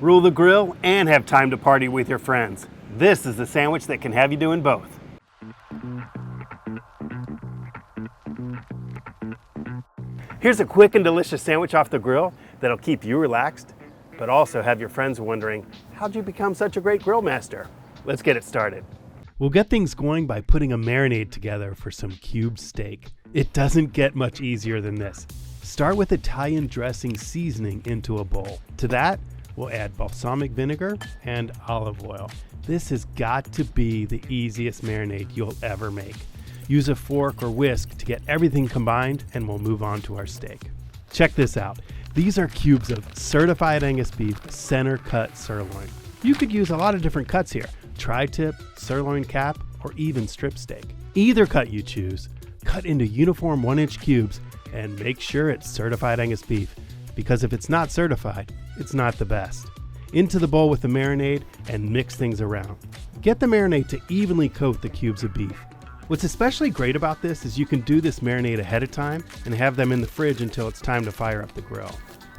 Rule the grill and have time to party with your friends. This is the sandwich that can have you doing both. Here's a quick and delicious sandwich off the grill that'll keep you relaxed, but also have your friends wondering, how'd you become such a great grill master? Let's get it started. We'll get things going by putting a marinade together for some cube steak. It doesn't get much easier than this. Start with Italian dressing seasoning into a bowl. To that, we'll add balsamic vinegar and olive oil. This has got to be the easiest marinade you'll ever make. Use a fork or whisk to get everything combined, and we'll move on to our steak. Check this out. These are cubes of Certified Angus Beef center cut sirloin. You could use a lot of different cuts here: tri-tip, sirloin cap, or even strip steak. Either cut you choose, cut into uniform 1-inch cubes and make sure it's Certified Angus Beef, because if it's not certified, it's not the best. Into the bowl with the marinade and mix things around. Get the marinade to evenly coat the cubes of beef. What's especially great about this is you can do this marinade ahead of time and have them in the fridge until it's time to fire up the grill.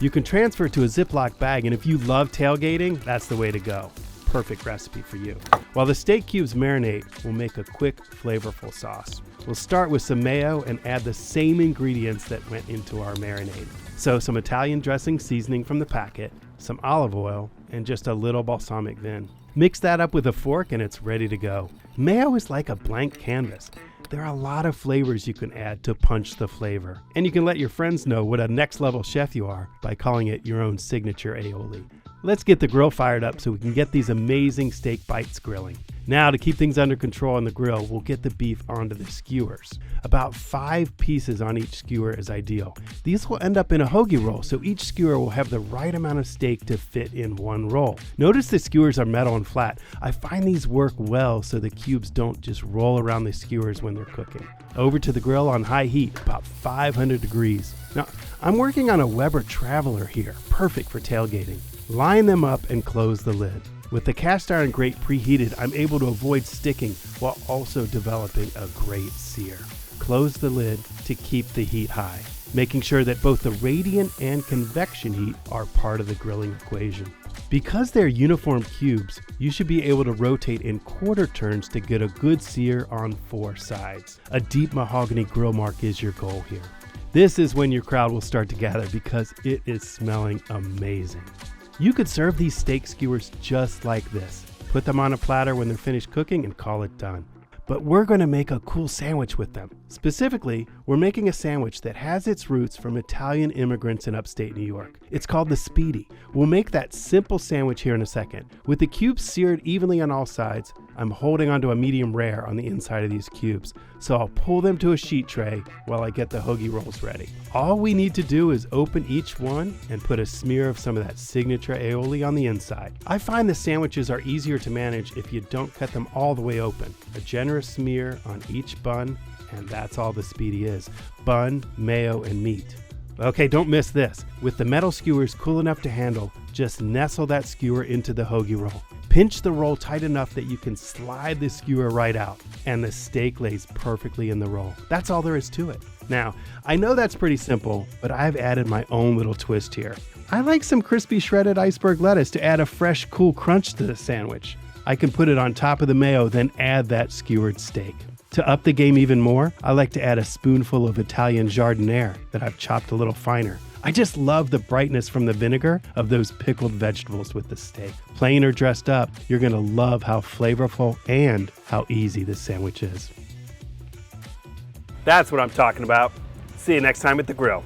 You can transfer it to a Ziploc bag, and if you love tailgating, that's the way to go. Perfect recipe for you. While the steak cubes marinate, we'll make a quick, flavorful sauce. We'll start with some mayo and add the same ingredients that went into our marinade. So some Italian dressing seasoning from the packet, some olive oil, and just a little balsamic vin. Mix that up with a fork and it's ready to go. Mayo is like a blank canvas. There are a lot of flavors you can add to punch the flavor. And you can let your friends know what a next level chef you are by calling it your own signature aioli. Let's get the grill fired up so we can get these amazing steak bites grilling. Now, to keep things under control on the grill, we'll get the beef onto the skewers. About 5 pieces on each skewer is ideal. These will end up in a hoagie roll, so each skewer will have the right amount of steak to fit in one roll. Notice the skewers are metal and flat. I find these work well so the cubes don't just roll around the skewers when they're cooking. Over to the grill on high heat, about 500 degrees. Now, I'm working on a Weber Traveler here, perfect for tailgating. Line them up and close the lid. With the cast iron grate preheated, I'm able to avoid sticking while also developing a great sear. Close the lid to keep the heat high, making sure that both the radiant and convection heat are part of the grilling equation. Because they're uniform cubes, you should be able to rotate in quarter turns to get a good sear on 4 sides. A deep mahogany grill mark is your goal here. This is when your crowd will start to gather because it is smelling amazing. You could serve these steak skewers just like this. Put them on a platter when they're finished cooking and call it done. But we're going to make a cool sandwich with them. Specifically, we're making a sandwich that has its roots from Italian immigrants in upstate New York. It's called the Spiedie. We'll make that simple sandwich here in a second. With the cubes seared evenly on all sides, I'm holding onto a medium rare on the inside of these cubes, so I'll pull them to a sheet tray while I get the hoagie rolls ready. All we need to do is open each one and put a smear of some of that signature aioli on the inside. I find the sandwiches are easier to manage if you don't cut them all the way open. A generous smear on each bun, and that's all the Spiedie is: bun, mayo, and meat. Okay, don't miss this. With the metal skewers cool enough to handle, just nestle that skewer into the hoagie roll. Pinch the roll tight enough that you can slide the skewer right out, and the steak lays perfectly in the roll. That's all there is to it. Now, I know that's pretty simple, but I've added my own little twist here. I like some crispy shredded iceberg lettuce to add a fresh, cool crunch to the sandwich. I can put it on top of the mayo, then add that skewered steak. To up the game even more, I like to add a spoonful of Italian giardiniera that I've chopped a little finer. I just love the brightness from the vinegar of those pickled vegetables with the steak. Plain or dressed up, you're going to love how flavorful and how easy this sandwich is. That's what I'm talking about. See you next time at the grill.